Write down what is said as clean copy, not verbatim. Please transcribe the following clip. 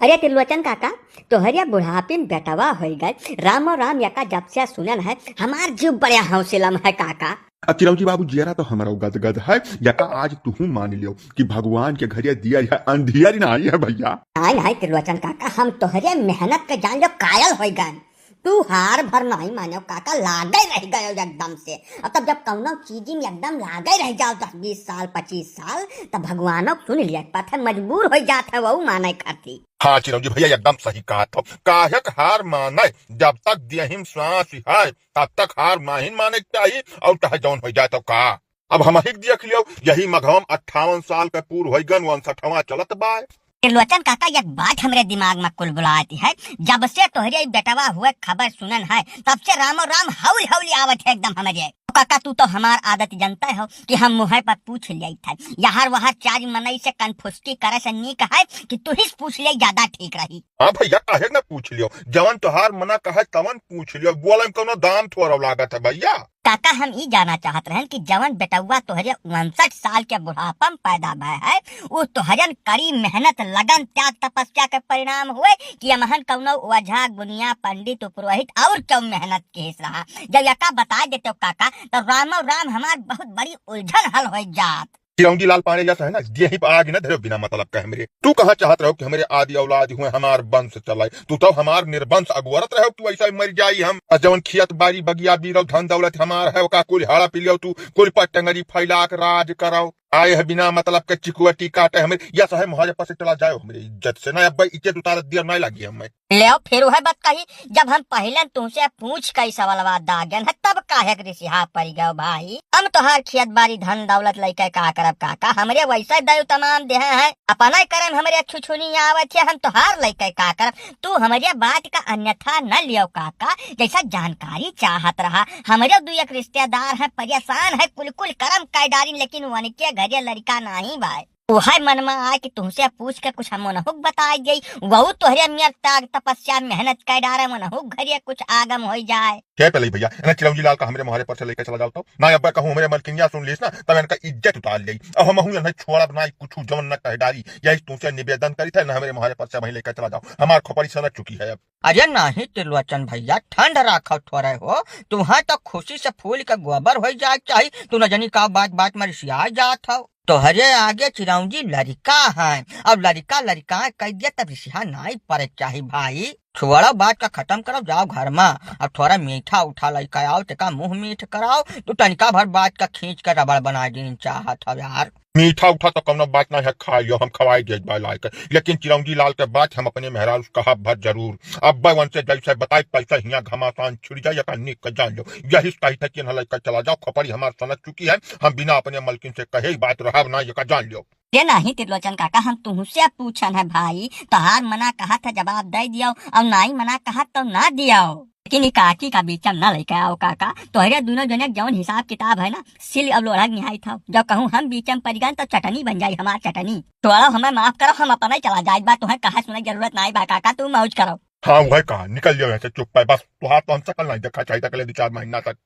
अरे त्रिलोचन काका, तोहरिया बुढ़ापे में बेटवा हो गए। रामो राम यका जब से सुनल है हमार जीव बड़े हौसला में है काका। चिरौंजी बाबू जियरा तो हमारा गदगद है यका आज तू मान लियो कि भगवान के घरिया दिया है अंधियारी ना आई है भैया। नहीं त्रिलोचन काका, हम तोहरे मेहनत के जान जो कायल हो गए। तू हार भर नहीं मानो काका, लागे रह गए एकदम से। अब तब जब कौनो चीज में एकदम लागे रह जाओ 10-20 साल 25 साल, तब भगवानों सुन लिया पत्थर मजबूर हो जाता है वो माने खाती। हाँ चिरंजी भैया एकदम सही कहा था। काहक हार माने जब तक देहिम श्वास है तब तक हार नहीं माने चाहिए और चाहे जौन हो जाए तो का। अब हम ही देख लियो यही मघम 58 साल का पूर्व हो गन 59वां चलत बा। त्रिलोचन काका, एक बात हमरे दिमाग में कुल बुलाती है। जब से तोहरे बेटवा हुए खबर सुनन है तब से रामो राम हौली हौली आवत है एकदम हमारे। काका तू तो हमार आदत जानता है कि हम मुँह पर पूछ लिया था। यहाँ वहाँ चार मनई से कनफुस्ती करे से नीक है कि तू ही पूछ लिया ज्यादा ठीक रही। हाँ भैया काहे ना पूछ लियो, जवन तोहार मना कहे तवन पूछ लियो, बोले कोनो दाम थोड़ा लागत है भैया। काका हम ई जाना चाहत रहन कि जवन बेटवा तोहरे 59 साल के बुढ़ापा में पैदा भय है वो तोहरन कड़ी मेहनत लगन त्याग तपस्या के परिणाम हुए कि अमहन कौनो ओझा गुनिया पंडित पुरोहित और क्यों मेहनत के हिस्सा रहा। जब यका बता देते काका तो रामो राम हमार बहुत बड़ी उलझन हल हो जात। चिरौंजी लाल पांडे जैसा है ना यही आगे न धरो बिना मतलब कहे मेरे। तू कहाँ चाहत रहो कि हमारे आदि औलाद हुए हमार वंश चलाए, तू तो हमार निर्वंश अगुवरत रहो। तू ऐसा मर जाई हम जवन खियत बारी बगिया बीरो धन दौलत हमार है का कुल हाड़ा पी लियो, तू कुल पटंगरी फैला के राज कराओ। आए है बिना मतलब के चिकुआटी काटे हमें या सहे मुहाजे पास चला जाओ हमारी इज्जत से ना। अब इज्जत उतार दिया नहीं लगी हमें। ले फिर वह बात कही जब हम पहले तुमसे पूछ कई सवाल दागन है तब काहे ऋषिहा पड़ गयो भाई। हम तोहार खेत बारी धन दौलत लेके का करब काका, हमरे वैसा दयो तमाम देह है अपना करम हमरे छुछुनी आवत है, हम तोहार लेके का करब। तू हमारे बात का अन्यथा न लियो काका, जैसा जानकारी चाहत रहा। हमारे दो एक रिश्तेदार है परेशान है कुल कुल करम काय डारी, लेकिन उनके घरे लड़का नहीं भाई। वह मन में आए कि तुमसे पूछ के कुछ हम मनहुक बताई गई, वह तोहरे मेर त्याग तपस्या मेहनत कर डारे मनहुक घरे कुछ आगम हो जाए। क्या पहले भैया ना चिरौंजी लाल का हमारे मुहारे पर से लेकर चला जाओ तो ना अब कहूँ हमारे मलकिनिया सुन लीस ना तब इनका इज्जत उतार ली। अब हम नहीं छोड़ा बनाई कुछ जवन न कह डारी यही तुमसे निवेदन करी थे ना हमारे मुहारे पर से वही लेकर चला जाओ, हमार खोपड़ी सनक चुकी है अब। अरे नहीं त्रिलोचन भैया ठंड राखो थोड़े हो, तुम्हें तो खुशी से फूल के गोबर हो जाए चाहिए। तू न जनी का बात बात में रिसिया जात हो। तोहरे आगे चिरौंजी लड़का है, अब लड़का लड़का कह दिया तब रिसिया नहीं पड़े चाहिए भाई। छोड़ो बात का खत्म करो, जाओ घर में। अब थोड़ा मीठा उठा लेकर आओ, तेका मुंह मीठ कराओ, तो तनिका भर बात का खींच कर रबड़ बना देनी चाहत हो यार। मीठा उठा तो कम बात ना है, खा लियो हम खवाई दे लाकर, लेकिन चिरौंजी लाल के बात हम अपने मेहराज कहा भर जरूर। अब उनसे जैसे बताए पैसा हिया घमासान छुड़ जाए या निक कर जान लो, यही कही था कि लेकर चला जाओ, खोपड़ी हमार सनक चुकी है, हम बिना अपने मलकिन से कहे बात रहा ना ये जान लो। ये नहीं त्रिलोचन काका, हम तुमसे पूछन है भाई, तोहार मना कहा था जवाब दे दियो और नहीं मना कहा तो ना दियो। लेकिन काकी का बीचम न लेके आओ काका, तोहरे दोनों जने जौन हिसाब किताब है ना सिल अब लोढ़ा निहाई था। जब कहूँ हम बीचम पड़ गए तो चटनी बन जाये हमार चटनी। तो हमें माफ करो, हम अपना ही चला जाए, बात तुम्हें कहा सुनने की जरूरत नहीं बा काका, तू मौज करो। हाँ वह कहा निकल जाओ ऐसे चुप है बस, तुहार तो हम सकल नहीं देखा चाहिए 2-4 महीना तक।